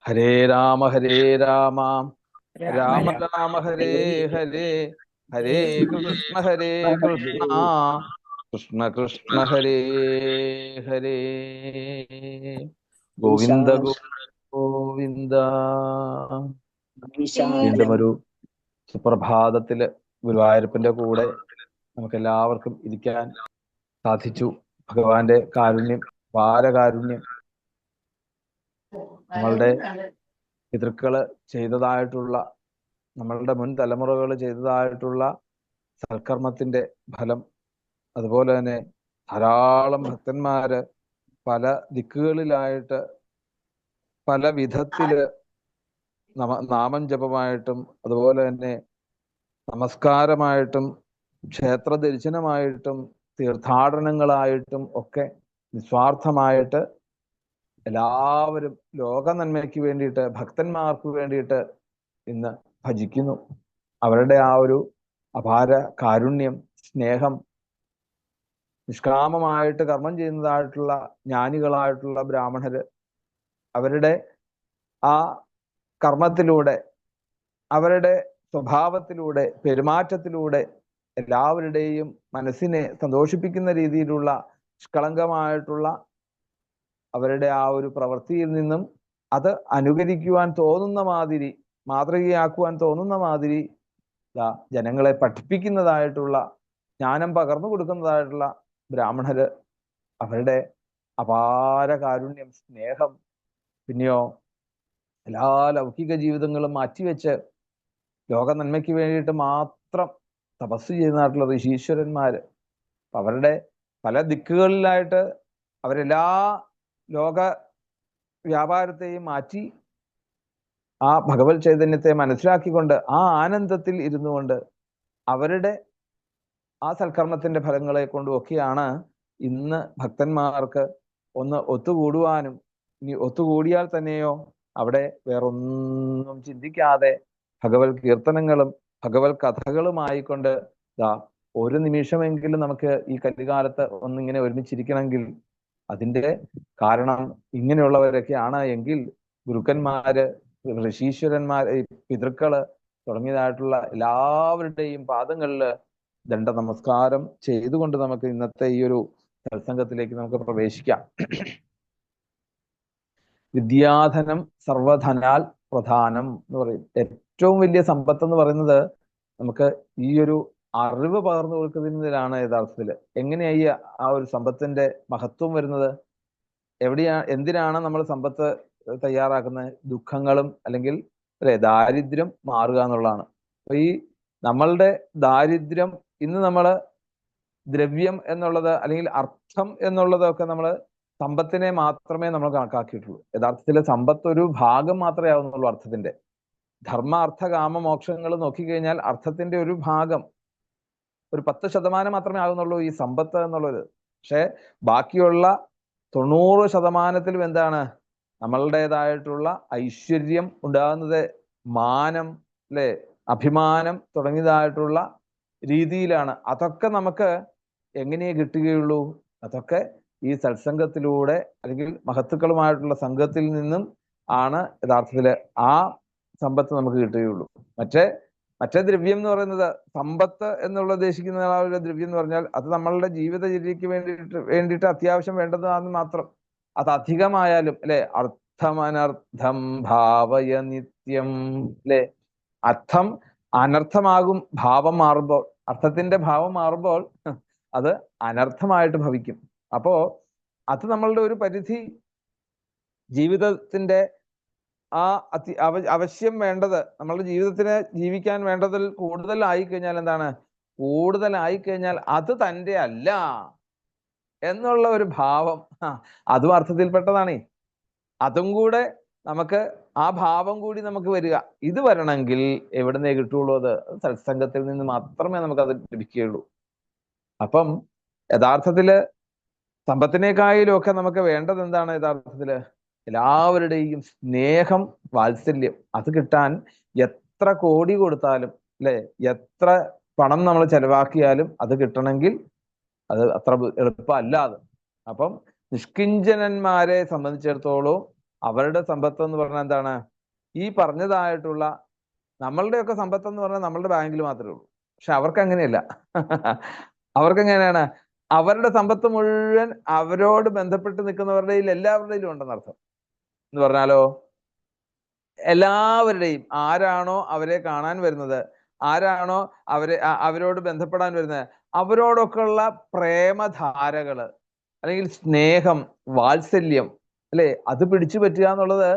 ഹരേ രാമ രാമ രാമ രാമ രാമ രാമ ഹരേ ഹരേ ഹരേ കൃഷ്ണ കൃഷ്ണ കൃഷ്ണ ഹരേ ഹരേ ഗോവിന്ദ ഗോവിന്ദ. വീണ്ടും ഒരു സുപ്രഭാതത്തില് ഗുരുവായൂരപ്പന്റെ കൂടെ നമുക്ക് എല്ലാവർക്കും ഇരിക്കാൻ സാധിച്ചു. ഭഗവാന്റെ കാരുണ്യം, പാരകാരുണ്യം, നമ്മളുടെ പിതൃക്കള് ചെയ്തതായിട്ടുള്ള, നമ്മളുടെ മുൻ തലമുറകൾ ചെയ്തതായിട്ടുള്ള സൽക്കർമ്മത്തിന്റെ ഫലം, അതുപോലെ തന്നെ ധാരാളം ഭക്തന്മാര് പല ദിക്കുകളിലായിട്ട് പല വിധത്തില് നാമം ജപമായിട്ടും അതുപോലെ തന്നെ നമസ്കാരമായിട്ടും ക്ഷേത്ര ദർശനമായിട്ടും തീർത്ഥാടനങ്ങളായിട്ടും ഒക്കെ നിസ്വാർത്ഥമായിട്ട് എല്ലാവരും ലോക നന്മയ്ക്ക് വേണ്ടിയിട്ട്, ഭക്തന്മാർക്ക് വേണ്ടിയിട്ട് ഇന്ന് ഭജിക്കുന്നു. അവരുടെ ആ ഒരു അപാര കാരുണ്യം, സ്നേഹം, നിഷ്കാമമായിട്ട് കർമ്മം ചെയ്യുന്നതായിട്ടുള്ള ജ്ഞാനികളായിട്ടുള്ള ബ്രാഹ്മണര് അവരുടെ ആ കർമ്മത്തിലൂടെ, അവരുടെ സ്വഭാവത്തിലൂടെ, പെരുമാറ്റത്തിലൂടെ എല്ലാവരുടെയും മനസ്സിനെ സന്തോഷിപ്പിക്കുന്ന രീതിയിലുള്ള നിഷ്കളങ്കമായിട്ടുള്ള അവരുടെ ആ ഒരു പ്രവൃത്തിയിൽ നിന്നും അത് അനുകരിക്കുവാൻ തോന്നുന്ന മാതിരി, മാതൃകയാക്കുവാൻ തോന്നുന്ന മാതിരി ജനങ്ങളെ പഠിപ്പിക്കുന്നതായിട്ടുള്ള, ജ്ഞാനം പകർന്നു കൊടുക്കുന്നതായിട്ടുള്ള ബ്രാഹ്മണര് അവരുടെ അപാര കാരുണ്യം, സ്നേഹം, പിന്നെയോ എല്ലാ ലൗകിക ജീവിതങ്ങളും മാറ്റിവെച്ച് ലോക നന്മയ്ക്ക് വേണ്ടിയിട്ട് മാത്രം തപസ് ചെയ്യുന്നതായിട്ടുള്ള ഋഷീശ്വരന്മാര് അവരുടെ പല ദിക്കുകളിലായിട്ട് അവരെല്ലാ ലോക വ്യാപാരത്തെയും മാറ്റി ആ ഭഗവത് ചൈതന്യത്തെ മനസ്സിലാക്കിക്കൊണ്ട് ആ ആനന്ദത്തിൽ ഇരുന്നു കൊണ്ട് അവരുടെ ആ സൽക്കർമ്മത്തിന്റെ ഫലങ്ങളെ കൊണ്ടുമൊക്കെയാണ് ഇന്ന് ഭക്തന്മാർക്ക് ഒന്ന് ഒത്തുകൂടുവാനും, ഇനി ഒത്തുകൂടിയാൽ തന്നെയോ അവിടെ വേറൊന്നും ചിന്തിക്കാതെ ഭഗവത് കീർത്തനങ്ങളും ഭഗവത് കഥകളുമായിക്കൊണ്ട് ഒരു നിമിഷമെങ്കിലും നമുക്ക് ഈ കലികാലത്ത് ഒന്നിങ്ങനെ ഒരുമിച്ചിരിക്കണമെങ്കിൽ അതിൻ്റെ കാരണം ഇങ്ങനെയുള്ളവരൊക്കെയാണ് എങ്കിൽ ഗുരുക്കന്മാര്, ഋഷീശ്വരന്മാർ, പിതൃക്കള് തുടങ്ങിയതായിട്ടുള്ള എല്ലാവരുടെയും പാദങ്ങളിൽ ദണ്ഡ നമസ്കാരം ചെയ്തുകൊണ്ട് നമുക്ക് ഇന്നത്തെ ഈ ഒരു സത്സംഗത്തിലേക്ക് നമുക്ക് പ്രവേശിക്കാം. വിദ്യാധനം സർവധനാൽ പ്രധാനം എന്ന് പറയും. ഏറ്റവും വലിയ സമ്പത്ത് എന്ന് പറയുന്നത് നമുക്ക് ഈ ഒരു അറിവ് പകർന്നു കൊടുക്കുന്നതിലാണ് യഥാർത്ഥത്തില്. എങ്ങനെയായി ആ ഒരു സമ്പത്തിന്റെ മഹത്വം വരുന്നത്? എന്തിനാണ് നമ്മൾ സമ്പത്ത് തയ്യാറാക്കുന്നത്? ദുഃഖങ്ങളും അല്ലെങ്കിൽ ദാരിദ്ര്യം മാറുക എന്നുള്ളതാണ്. അപ്പൊ ഈ നമ്മളുടെ ദാരിദ്ര്യം ഇന്ന് നമ്മള് ദ്രവ്യം എന്നുള്ളത് അല്ലെങ്കിൽ അർത്ഥം എന്നുള്ളതൊക്കെ നമ്മൾ സമ്പത്തിനെ മാത്രമേ നമ്മൾ കണക്കാക്കിയിട്ടുള്ളൂ. യഥാർത്ഥത്തിൽ സമ്പത്ത് ഒരു ഭാഗം മാത്രമേ ആവുന്നുള്ളൂ അർത്ഥത്തിന്റെ. ധർമ്മ അർത്ഥ കാമ മോക്ഷങ്ങൾ നോക്കിക്കഴിഞ്ഞാൽ അർത്ഥത്തിന്റെ ഒരു ഭാഗം, ഒരു 10% മാത്രമേ ആകുന്നുള്ളൂ ഈ സമ്പത്ത് എന്നുള്ളത്. പക്ഷെ ബാക്കിയുള്ള 90%-ത്തിലും എന്താണ്? നമ്മളുടേതായിട്ടുള്ള ഐശ്വര്യം ഉണ്ടാകുന്നത് മാനം, അല്ലെ, അഭിമാനം തുടങ്ങിയതായിട്ടുള്ള രീതിയിലാണ്. അതൊക്കെ നമുക്ക് എങ്ങനെ കിട്ടുകയുള്ളൂ? അതൊക്കെ ഈ സത്സംഗത്തിലൂടെ അല്ലെങ്കിൽ മഹത്തുക്കളുമായിട്ടുള്ള സംഘത്തിൽ നിന്നും ആണ് യഥാർത്ഥത്തില് ആ സമ്പത്ത് നമുക്ക് കിട്ടുകയുള്ളൂ. മറ്റേ ദ്രവ്യം എന്ന് പറയുന്നത്, സമ്പത്ത് എന്നുള്ള ഉദ്ദേശിക്കുന്ന ആ ഒരു ദ്രവ്യം എന്ന് പറഞ്ഞാൽ അത് നമ്മളുടെ ജീവിതചര്യക്ക് വേണ്ടിയിട്ട് അത്യാവശ്യം വേണ്ടതാണെന്ന് മാത്രം. അത് അധികമായാലും അല്ലെ, അർത്ഥമനർത്ഥം ഭാവയ നിത്യം, അല്ലെ, അർത്ഥം അനർത്ഥമാകും ഭാവം മാറുമ്പോൾ. അർത്ഥത്തിന്റെ ഭാവം മാറുമ്പോൾ അത് അനർത്ഥമായിട്ട് ഭവിക്കും. അപ്പോ അത് നമ്മളുടെ ഒരു പരിധി, ജീവിതത്തിന്റെ ആ അവശ്യം വേണ്ടത്, നമ്മളുടെ ജീവിതത്തിന് ജീവിക്കാൻ വേണ്ടതിൽ കൂടുതലായി കഴിഞ്ഞാൽ എന്താണ്? കൂടുതലായി കഴിഞ്ഞാൽ അത് തൻ്റെ അല്ല എന്നുള്ള ഒരു ഭാവം, അതും അർത്ഥത്തിൽപ്പെട്ടതാണേ. അതും കൂടെ നമുക്ക്, ആ ഭാവം കൂടി നമുക്ക് വരിക. ഇത് വരണമെങ്കിൽ എവിടുന്നേ കിട്ടുള്ളൂ? അത് സത്സംഗത്തിൽ നിന്ന് മാത്രമേ നമുക്കത് ലഭിക്കുകയുള്ളൂ. അപ്പം യഥാർത്ഥത്തില് സമ്പത്തിനേക്കായാലും ഒക്കെ നമുക്ക് വേണ്ടത് എന്താണ്? യഥാർത്ഥത്തില് എല്ലാവരുടെയും സ്നേഹം, വാത്സല്യം. അത് കിട്ടാൻ എത്ര കോടി കൊടുത്താലും, അല്ലെ, എത്ര പണം നമ്മൾ ചെലവാക്കിയാലും അത് കിട്ടണമെങ്കിൽ അത് അത്ര എളുപ്പമല്ലാതെ. അപ്പം നിഷ്കിഞ്ചനന്മാരെ സംബന്ധിച്ചിടത്തോളം അവരുടെ സമ്പത്ത് എന്ന് പറഞ്ഞാൽ എന്താണ്? ഈ പറഞ്ഞതായിട്ടുള്ള നമ്മളുടെയൊക്കെ സമ്പത്ത് എന്ന് പറഞ്ഞാൽ നമ്മളുടെ ബാങ്കിൽ മാത്രമേ ഉള്ളൂ. പക്ഷെ അവർക്ക് അങ്ങനെയല്ല. അവർക്ക് എങ്ങനെയാണ്? അവരുടെ സമ്പത്ത് മുഴുവൻ അവരോട് ബന്ധപ്പെട്ട് നിൽക്കുന്നവരുടെയിൽ എല്ലാവരുടെയിലും ഉണ്ടെന്നർത്ഥം. എന്ന് പറഞ്ഞാലോ, എല്ലാവരുടെയും ആരാണോ അവരെ കാണാൻ വരുന്നത്, ആരാണോ അവരോട് ബന്ധപ്പെടാൻ വരുന്നത്, അവരോടൊക്കെ ഉള്ള പ്രേമധാരകള് അല്ലെങ്കിൽ സ്നേഹം, വാത്സല്യം, അല്ലെ, അത് പിടിച്ചു പറ്റുക എന്നുള്ളത്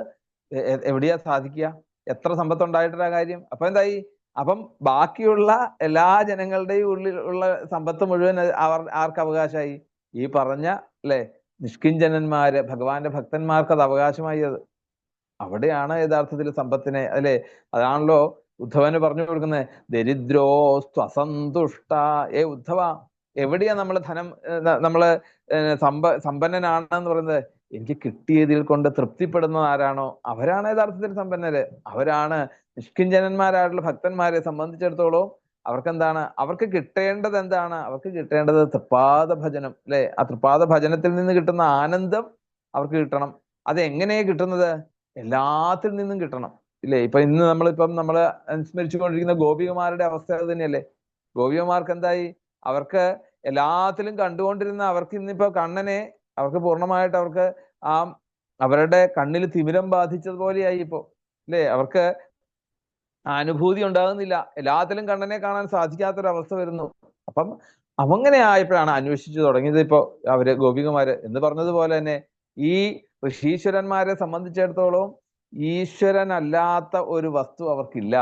എവിടെയാ സാധിക്കുക? എത്ര സമ്പത്തുണ്ടായിട്ടൊരു കാര്യം? അപ്പൊ എന്തായി? അപ്പം ബാക്കിയുള്ള എല്ലാ ജനങ്ങളുടെയും ഉള്ളിൽ ഉള്ള സമ്പത്ത് മുഴുവൻ ആർക്ക് അവകാശമായി? ഈ പറഞ്ഞ, അല്ലെ, നിഷ്കിഞ്ചനന്മാര്, ഭഗവാന്റെ ഭക്തന്മാർക്ക് അത് അവകാശമായി. അത് അവിടെയാണ് യഥാർത്ഥത്തിൽ സമ്പത്തിനെ, അല്ലെ, അതാണല്ലോ ഉദ്ധവന് പറഞ്ഞു കൊടുക്കുന്നത്. ദരിദ്രോ സ്വസന്തുഷ്ട. ഉദ്ധവ, എവിടെയാ നമ്മള് ധനം, നമ്മള് സമ്പന്നനാണെന്ന് പറയുന്നത്? എനിക്ക് കിട്ടിയതിൽ കൊണ്ട് തൃപ്തിപ്പെടുന്നത് ആരാണോ അവരാണ് യഥാർത്ഥത്തിൽ സമ്പന്നര്. അവരാണ് നിഷ്കിഞ്ചനന്മാരായിട്ടുള്ള ഭക്തന്മാരെ സംബന്ധിച്ചിടത്തോളം അവർക്കെന്താണ്? അവർക്ക് കിട്ടേണ്ടത് എന്താണ്? അവർക്ക് കിട്ടേണ്ടത് തൃപ്പാദ ഭജനം, അല്ലെ? ആ തൃപ്പാദ ഭജനത്തിൽ നിന്ന് കിട്ടുന്ന ആനന്ദം അവർക്ക് കിട്ടണം. അത് എങ്ങനെയാ കിട്ടുന്നത്? എല്ലാത്തിൽ നിന്നും കിട്ടണം, ഇല്ലേ? ഇപ്പൊ ഇന്ന് നമ്മള് അനുസ്മരിച്ചുകൊണ്ടിരിക്കുന്ന ഗോപികമാരുടെ അവസ്ഥ അത് തന്നെയല്ലേ? ഗോപികമാർക്ക് എന്തായി? അവർക്ക് എല്ലാത്തിലും കണ്ടുകൊണ്ടിരുന്ന അവർക്ക് ഇന്നിപ്പോ കണ്ണനെ അവർക്ക് പൂർണ്ണമായിട്ട് അവർക്ക് ആ അവരുടെ കണ്ണിൽ തിമിരം ബാധിച്ചതുപോലെയായി ഇപ്പോ, അല്ലേ? അവർക്ക് ആ അനുഭൂതി ഉണ്ടാകുന്നില്ല. എല്ലാത്തിലും കണ്ണനെ കാണാൻ സാധിക്കാത്തൊരവസ്ഥ വരുന്നു. അപ്പം അങ്ങനെ ആയപ്പോഴാണ് അന്വേഷിച്ചു തുടങ്ങിയത് ഇപ്പോ അവര് ഗോപികമാര്. എന്ന് പറഞ്ഞതുപോലെ തന്നെ ഈ ഋഷീശ്വരന്മാരെ സംബന്ധിച്ചിടത്തോളം ഈശ്വരനല്ലാത്ത ഒരു വസ്തു അവർക്കില്ല.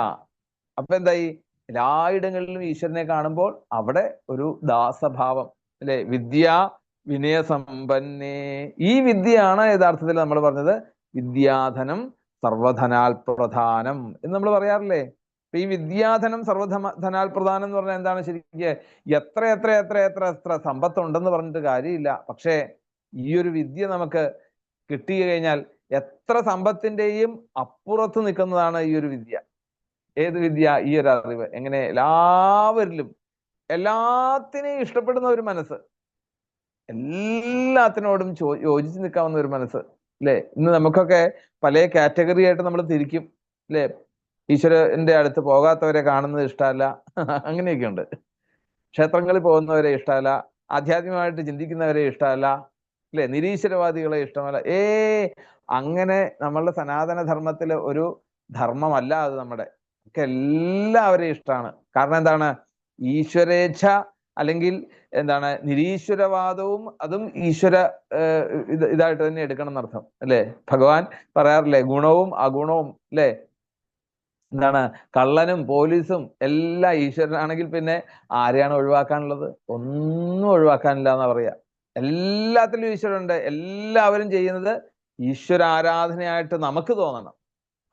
അപ്പൊ എന്തായി? എല്ലായിടങ്ങളിലും ഈശ്വരനെ കാണുമ്പോൾ അവിടെ ഒരു ദാസഭാവം, അല്ലെ? വിദ്യാ വിനയസമ്പന്നേ. ഈ വിദ്യയാണ് യഥാർത്ഥത്തിൽ നമ്മൾ പറഞ്ഞത് വിദ്യാധനം സർവധനാൽ പ്രധാനം എന്ന് നമ്മൾ പറയാറില്ലേ? അപ്പൊ ഈ വിദ്യാധനം സർവധനാൽ പ്രധാനം എന്ന് പറഞ്ഞാൽ എന്താണ്? ശരിക്കും എത്ര എത്ര എത്ര എത്ര എത്ര സമ്പത്തുണ്ടെന്ന് പറഞ്ഞിട്ട് കാര്യമില്ല. പക്ഷേ ഈ ഒരു വിദ്യ നമുക്ക് കിട്ടി കഴിഞ്ഞാൽ എത്ര സമ്പത്തിന്റെയും അപ്പുറത്ത് നിൽക്കുന്നതാണ് ഈ ഒരു വിദ്യ. ഏത് വിദ്യ? ഈ ഒരു അറിവ്. എങ്ങനെ? എല്ലാവരിലും എല്ലാത്തിനെയും ഇഷ്ടപ്പെടുന്ന ഒരു മനസ്സ്, എല്ലാത്തിനോടും യോജിച്ച് നിൽക്കാവുന്ന ഒരു മനസ്സ്, അല്ലെ? ഇന്ന് നമുക്കൊക്കെ പല കാറ്റഗറി ആയിട്ട് നമ്മൾ തിരിക്കും, അല്ലെ? ഈശ്വരന്റെ അടുത്ത് പോകാത്തവരെ കാണുന്നത് ഇഷ്ടമല്ല, അങ്ങനെയൊക്കെ ഉണ്ട്. ക്ഷേത്രങ്ങളിൽ പോകുന്നവരെ ഇഷ്ടമല്ല, ആധ്യാത്മികമായിട്ട് ചിന്തിക്കുന്നവരെ ഇഷ്ടമല്ല, അല്ലെ? നിരീശ്വരവാദികളെ ഇഷ്ടമല്ല. അങ്ങനെ നമ്മളുടെ സനാതന ധർമ്മത്തില് ഒരു ധർമ്മമല്ല അത്. നമ്മുടെ എല്ലാവരെയും ഇഷ്ടമാണ്. കാരണം എന്താണ്? ഈശ്വരേച്ഛ അല്ലെങ്കിൽ എന്താണ് നിരീശ്വരവാദവും അതും ഈശ്വര ഇതായിട്ട് തന്നെ എടുക്കണം എന്നർത്ഥം, അല്ലെ? ഭഗവാൻ പറയാറില്ലേ, ഗുണവും അഗുണവും, അല്ലെ? എന്താണ്? കള്ളനും പോലീസും എല്ലാം ഈശ്വരനാണെങ്കിൽ പിന്നെ ആരെയാണ് ഒഴിവാക്കാനുള്ളത്? ഒന്നും ഒഴിവാക്കാനില്ല എന്നാ പറയാ. എല്ലാത്തിലും ഈശ്വരനുണ്ട്. എല്ലാവരും ചെയ്യുന്നത് ഈശ്വര ആരാധനയായിട്ട് നമുക്ക് തോന്നണം.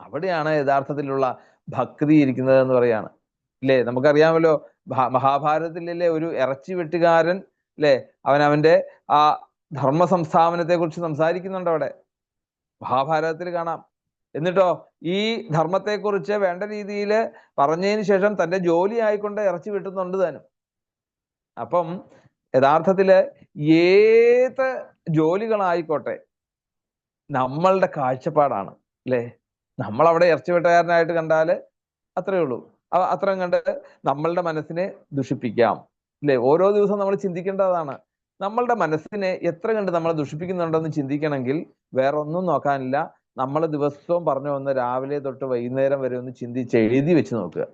അവിടെയാണ് യഥാർത്ഥത്തിലുള്ള ഭക്തി ഇരിക്കുന്നത് എന്ന് പറയാണ്, ഇല്ലേ? നമുക്കറിയാമല്ലോ, മഹാഭാരതത്തിലെ ഒരു ഇറച്ചി വെട്ടുകാരൻ, അല്ലെ, അവന്റെ ആ ധർമ്മ സംസ്ഥാപനത്തെ കുറിച്ച് സംസാരിക്കുന്നുണ്ട് അവിടെ, മഹാഭാരതത്തിൽ കാണാം. എന്നിട്ടോ ഈ ധർമ്മത്തെക്കുറിച്ച് വേണ്ട രീതിയിൽ പറഞ്ഞതിന് ശേഷം തന്റെ ജോലി ആയിക്കൊണ്ട് ഇറച്ചി വെട്ടുന്നുണ്ട് താനും. അപ്പം യഥാർത്ഥത്തില് ഏത് ജോലികളായിക്കോട്ടെ നമ്മളുടെ കാഴ്ചപ്പാടാണ്, അല്ലെ? നമ്മൾ അവിടെ ഇറച്ചി വെട്ടുകാരനായിട്ട് കണ്ടാല് അത്രേ ഉള്ളൂ. അത്രയും കണ്ട് നമ്മളുടെ മനസ്സിനെ ദുഷിപ്പിക്കാം, അല്ലെ? ഓരോ ദിവസവും നമ്മൾ ചിന്തിക്കേണ്ടതാണ്. നമ്മളുടെ മനസ്സിനെ എത്ര കണ്ട് നമ്മളെ ദുഷിപ്പിക്കുന്നുണ്ടെന്ന് ചിന്തിക്കണമെങ്കിൽ വേറെ ഒന്നും നോക്കാനില്ല. നമ്മൾ ദിവസവും പറഞ്ഞു വന്ന് രാവിലെ തൊട്ട് വൈകുന്നേരം വരെ ഒന്ന് ചിന്തിച്ച് എഴുതി വെച്ച് നോക്കുക.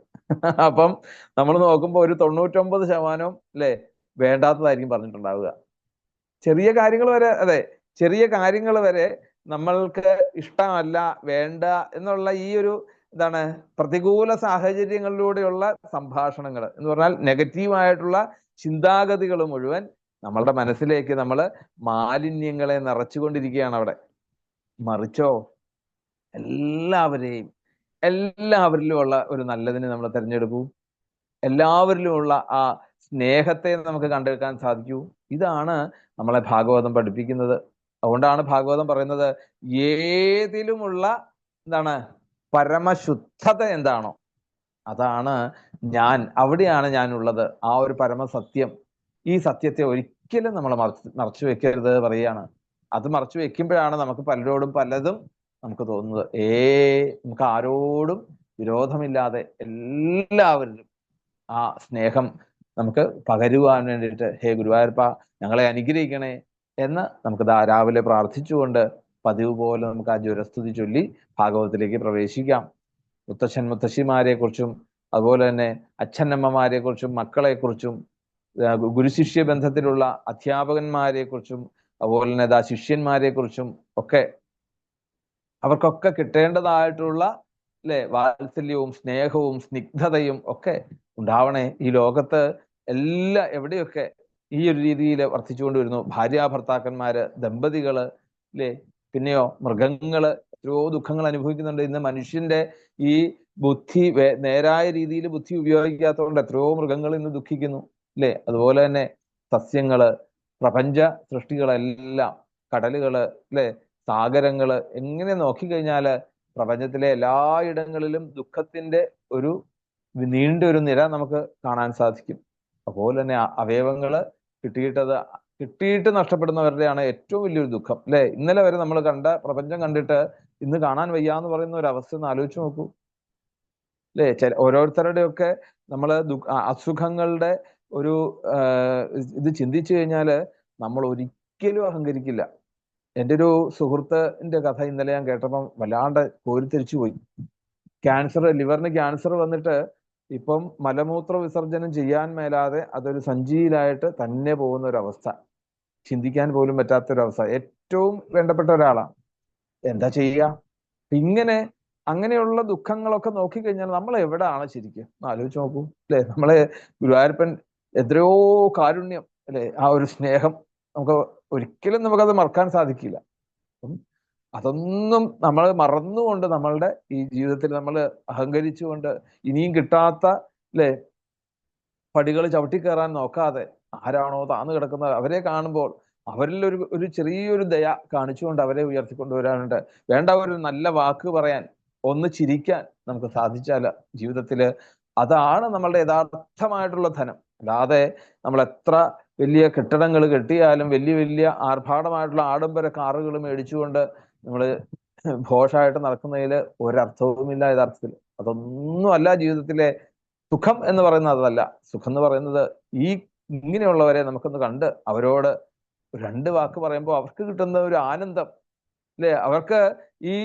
അപ്പം നമ്മൾ നോക്കുമ്പോൾ ഒരു 99%, അല്ലെ, വേണ്ടാത്തതായിരിക്കും പറഞ്ഞിട്ടുണ്ടാവുക. ചെറിയ കാര്യങ്ങൾ വരെ, അതെ, ചെറിയ കാര്യങ്ങൾ വരെ നമ്മൾക്ക് ഇഷ്ടമല്ല, വേണ്ട എന്നുള്ള ഈ ഒരു എന്താണ് പ്രതികൂല സാഹചര്യങ്ങളിലൂടെയുള്ള സംഭാഷണങ്ങൾ എന്ന് പറഞ്ഞാൽ നെഗറ്റീവായിട്ടുള്ള ചിന്താഗതികൾ മുഴുവൻ നമ്മളുടെ മനസ്സിലേക്ക് നമ്മൾ മാലിന്യങ്ങളെ നിറച്ചുകൊണ്ടിരിക്കുകയാണ് അവിടെ. മറിച്ചോ എല്ലാവരിലുമുള്ള ഒരു നല്ലതിനെ നമ്മൾ തിരഞ്ഞെടുക്കൂ. എല്ലാവരിലുമുള്ള ആ സ്നേഹത്തെ നമുക്ക് കണ്ടെടുക്കാൻ സാധിക്കൂ. ഇതാണ് നമ്മളെ ഭാഗവതം പഠിപ്പിക്കുന്നത്. അതുകൊണ്ടാണ് ഭാഗവതം പറയുന്നത് ഏതിലുമുള്ള എന്താണ് പരമശുദ്ധത എന്താണോ അതാണ് ഞാൻ, അവിടെയാണ് ഞാൻ ഉള്ളത്. ആ ഒരു പരമസത്യം, ഈ സത്യത്തെ ഒരിക്കലും നമ്മൾ മറച്ചു വെക്കരുത് പറയുകയാണ്. അത് മറച്ചു വെക്കുമ്പോഴാണ് നമുക്ക് പലരോടും പലതും നമുക്ക് തോന്നുന്നത്. നമുക്ക് ആരോടും വിരോധമില്ലാതെ എല്ലാവരിലും ആ സ്നേഹം നമുക്ക് പകരുവാൻ വേണ്ടിയിട്ട് ഹേ ഗുരുവായൂരപ്പ ഞങ്ങളെ അനുഗ്രഹിക്കണേ എന്ന് നമുക്ക് രാവിലെ പ്രാർത്ഥിച്ചുകൊണ്ട് പതിവ് പോലെ നമുക്ക് ആ ജ്വരസ്തുതി ചൊല്ലി ഭാഗവതത്തിലേക്ക് പ്രവേശിക്കാം. മുത്തശ്ശൻ മുത്തശ്ശിമാരെ കുറിച്ചും അതുപോലെ തന്നെ അച്ഛനമ്മമാരെ കുറിച്ചും മക്കളെ കുറിച്ചും ഗുരുശിഷ്യ ബന്ധത്തിലുള്ള അധ്യാപകന്മാരെ കുറിച്ചും അതുപോലെ തന്നെ ശിഷ്യന്മാരെ കുറിച്ചും ഒക്കെ അവർക്കൊക്കെ കിട്ടേണ്ടതായിട്ടുള്ള വാത്സല്യവും സ്നേഹവും സ്നിഗ്ധതയും ഒക്കെ ഉണ്ടാവണേ. ഈ ലോകത്ത് എവിടെയൊക്കെ ഈ ഒരു രീതിയിൽ വർദ്ധിച്ചുകൊണ്ട് വരുന്നു. ഭാര്യാഭർത്താക്കന്മാര്, ദമ്പതികള്, പിന്നെയോ മൃഗങ്ങള് എത്രയോ ദുഃഖങ്ങൾ അനുഭവിക്കുന്നുണ്ട്. ഇന്ന് മനുഷ്യന്റെ ഈ ബുദ്ധി നേരായ രീതിയിൽ ബുദ്ധി ഉപയോഗിക്കാത്തതുകൊണ്ട് എത്രയോ മൃഗങ്ങൾ ഇന്ന് ദുഃഖിക്കുന്നു. അതുപോലെ തന്നെ സസ്യങ്ങള്, പ്രപഞ്ച സൃഷ്ടികളെല്ലാം, കടലുകള്, സാഗരങ്ങള്, എങ്ങനെ നോക്കിക്കഴിഞ്ഞാല് പ്രപഞ്ചത്തിലെ എല്ലായിടങ്ങളിലും ദുഃഖത്തിന്റെ ഒരു നീണ്ടൊരു നിര നമുക്ക് കാണാൻ സാധിക്കും. അതുപോലെ തന്നെ അവയവങ്ങള് കിട്ടിയിട്ട് നഷ്ടപ്പെടുന്നവരുടെയാണ് ഏറ്റവും വലിയൊരു ദുഃഖം. ഇന്നലെ വരെ നമ്മൾ പ്രപഞ്ചം കണ്ടിട്ട് ഇന്ന് കാണാൻ വയ്യാന്ന് പറയുന്ന ഒരു അവസ്ഥ ഒന്ന് ആലോചിച്ച് നോക്കൂ. ഓരോരുത്തരുടെയൊക്കെ നമ്മള് അസുഖങ്ങളുടെ ഒരു ഇത് ചിന്തിച്ചു കഴിഞ്ഞാല് നമ്മൾ ഒരിക്കലും അഹങ്കരിക്കില്ല. എൻ്റെ ഒരു സുഹൃത്തിന്റെ കഥ ഇന്നലെ ഞാൻ കേട്ടപ്പം വല്ലാണ്ട് കോരിത്തിരിച്ചു പോയി. ലിവറിന് ക്യാൻസർ വന്നിട്ട് ഇപ്പം മലമൂത്ര വിസർജനം ചെയ്യാൻ മേലാതെ അതൊരു സഞ്ചിയിലായിട്ട് തന്നെ പോകുന്ന ഒരവസ്ഥ, ചിന്തിക്കാൻ പോലും പറ്റാത്തൊരവസ്ഥ. ഏറ്റവും വേണ്ടപ്പെട്ട ഒരാളാണ്. എന്താ ചെയ്യുക? അങ്ങനെയുള്ള ദുഃഖങ്ങളൊക്കെ നോക്കിക്കഴിഞ്ഞാൽ നമ്മൾ എവിടെയാണ് ശരിക്കും ആലോചിച്ച് നോക്കൂ. നമ്മളെ ഗുരുവായൂരപ്പൻ എത്രയോ കാരുണ്യം, ആ ഒരു സ്നേഹം ഒരിക്കലും നമുക്കത് മറക്കാൻ സാധിക്കില്ല. അതൊന്നും നമ്മൾ മറന്നുകൊണ്ട് നമ്മളുടെ ഈ ജീവിതത്തിൽ നമ്മൾ അഹങ്കരിച്ചുകൊണ്ട് ഇനിയും കിട്ടാത്ത പടികൾ ചവിട്ടിക്കയറാൻ നോക്കാതെ ആരാണോ താന്നു കിടക്കുന്നത് അവരെ കാണുമ്പോൾ അവരിൽ ഒരു ചെറിയൊരു ദയ കാണിച്ചുകൊണ്ട് അവരെ ഉയർത്തിക്കൊണ്ടുവരാനുണ്ട്. വേണ്ട ഒരു നല്ല വാക്ക് പറയാൻ, ഒന്ന് ചിരിക്കാൻ നമുക്ക് സാധിച്ചാൽ ജീവിതത്തില് അതാണ് നമ്മളുടെ യഥാർത്ഥമായിട്ടുള്ള ധനം. അല്ലാതെ നമ്മൾ എത്ര വലിയ കെട്ടിടങ്ങൾ കെട്ടിയാലും വലിയ വലിയ ആർഭാടമായിട്ടുള്ള ആഡംബര കാറുകൾ മേടിച്ചുകൊണ്ട് നമ്മൾ ഘോഷമായിട്ട് നടക്കുന്നതിൽ ഒരർത്ഥവുമില്ല യഥാർത്ഥത്തിൽ. അതൊന്നും അല്ല ജീവിതത്തിലെ സുഖം എന്ന് പറയുന്നത്. അതല്ല സുഖം എന്ന് പറയുന്നത്. ഇങ്ങനെയുള്ളവരെ നമുക്കൊന്ന് കണ്ട് അവരോട് രണ്ട് വാക്ക് പറയുമ്പോൾ അവർക്ക് കിട്ടുന്ന ഒരു ആനന്ദം, അവർക്ക് ഈ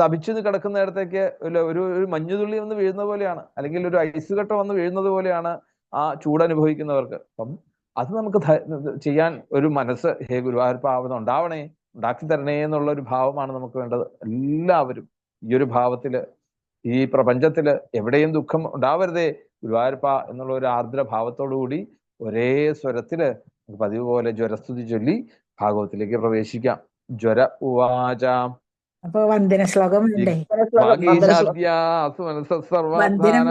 തപിച്ചു കിടക്കുന്നിടത്തേക്ക് ഒരു മഞ്ഞുതുള്ളി വന്ന് വീഴുന്ന പോലെയാണ്, അല്ലെങ്കിൽ ഒരു ഐസ് കട്ട വന്ന് വീഴുന്നത് പോലെയാണ് ആ ചൂടനുഭവിക്കുന്നവർക്ക്. അപ്പം അത് നമുക്ക് ചെയ്യാൻ ഒരു മനസ്സ് ഹേ ഗുരുവായൂരപ്പ ഉണ്ടാവണേ, ഉണ്ടാക്കി തരണേ എന്നുള്ള ഒരു ഭാവമാണ് നമുക്ക് വേണ്ടത്. എല്ലാവരും ഈ ഒരു ഭാവത്തില്, ഈ പ്രപഞ്ചത്തില് എവിടെയും ദുഃഖം ഉണ്ടാവരുതേ ഗുരുവായൂരപ്പ എന്നുള്ള ഒരു ആർദ്ര ഭാവത്തോടു കൂടി ഒരേ സ്വരത്തില് പതിവ് പോലെ ജ്വരസ്തുതി ചൊല്ലി ഭാഗവത്തിലേക്ക് പ്രവേശിക്കാം. ജ്വര ഉവാച. അപ്പൊ വന്ദന ശ്ലോകം വേണ്ടേ? വാഗീശാദ്യ സുമനസ സർവധാന